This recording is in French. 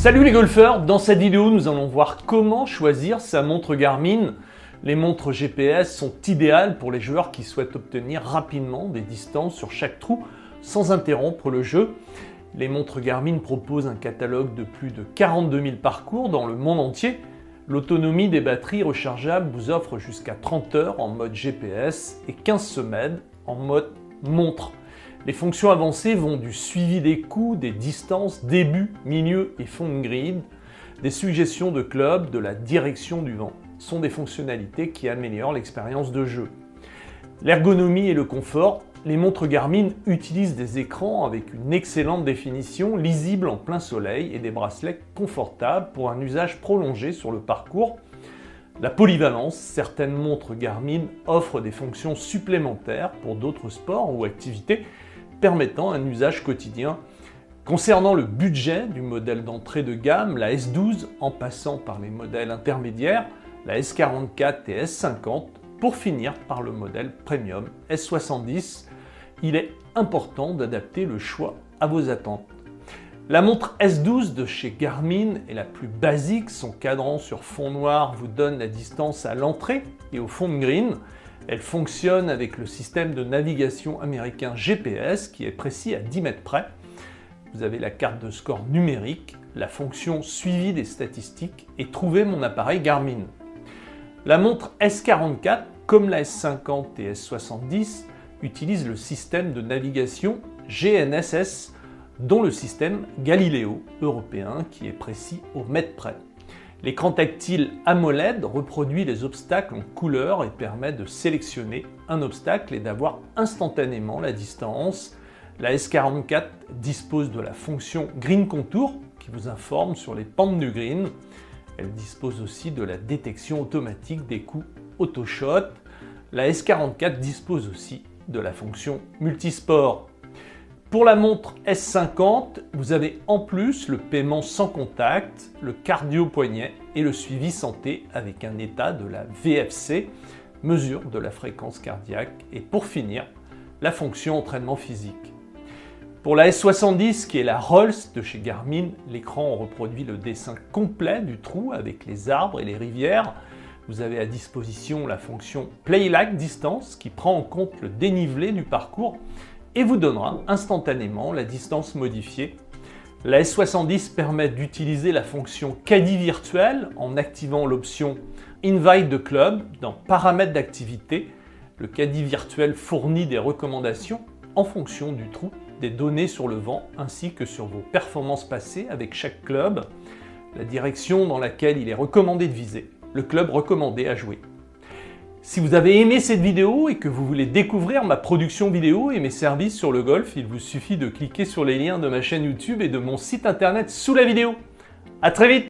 Salut les golfeurs, dans cette vidéo nous allons voir comment choisir sa montre Garmin. Les montres GPS sont idéales pour les joueurs qui souhaitent obtenir rapidement des distances sur chaque trou sans interrompre le jeu. Les montres Garmin proposent un catalogue de plus de 42 000 parcours dans le monde entier. L'autonomie des batteries rechargeables vous offre jusqu'à 30 heures en mode GPS et 15 semaines en mode montre. Les fonctions avancées vont du suivi des coups, des distances, début, milieu et fond de grid, des suggestions de club, de la direction du vent. Ce sont des fonctionnalités qui améliorent l'expérience de jeu. L'ergonomie et le confort, les montres Garmin utilisent des écrans avec une excellente définition, lisibles en plein soleil et des bracelets confortables pour un usage prolongé sur le parcours. La polyvalence, certaines montres Garmin offrent des fonctions supplémentaires pour d'autres sports ou activités permettant un usage quotidien. Concernant le budget du modèle d'entrée de gamme, la S12 en passant par les modèles intermédiaires, la S44 et S50, pour finir par le modèle premium S70, il est important d'adapter le choix à vos attentes. La montre S12 de chez Garmin est la plus basique, son cadran sur fond noir vous donne la distance à l'entrée et au fond de green. Elle fonctionne avec le système de navigation américain GPS qui est précis à 10 mètres près. Vous avez la carte de score numérique, la fonction suivi des statistiques et trouver mon appareil Garmin. La montre S44, comme la S50 et S70, utilise le système de navigation GNSS, dont le système Galileo européen qui est précis au mètre près. L'écran tactile AMOLED reproduit les obstacles en couleur et permet de sélectionner un obstacle et d'avoir instantanément la distance. La S44 dispose de la fonction Green Contour qui vous informe sur les pentes du green. Elle dispose aussi de la détection automatique des coups auto-shot. La S44 dispose aussi de la fonction Multisport. Pour la montre S50, vous avez en plus le paiement sans contact, le cardio poignet et le suivi santé avec un état de la VFC, mesure de la fréquence cardiaque, et pour finir, la fonction entraînement physique. Pour la S70, qui est la Rolls de chez Garmin, l'écran reproduit le dessin complet du trou avec les arbres et les rivières. Vous avez à disposition la fonction Play Like Distance qui prend en compte le dénivelé du parcours et vous donnera instantanément la distance modifiée. La S70 permet d'utiliser la fonction caddie virtuel en activant l'option Invite the Club dans Paramètres d'activité. Le caddie virtuel fournit des recommandations en fonction du trou, des données sur le vent ainsi que sur vos performances passées avec chaque club, la direction dans laquelle il est recommandé de viser, le club recommandé à jouer. Si vous avez aimé cette vidéo et que vous voulez découvrir ma production vidéo et mes services sur le golf, il vous suffit de cliquer sur les liens de ma chaîne YouTube et de mon site internet sous la vidéo. À très vite!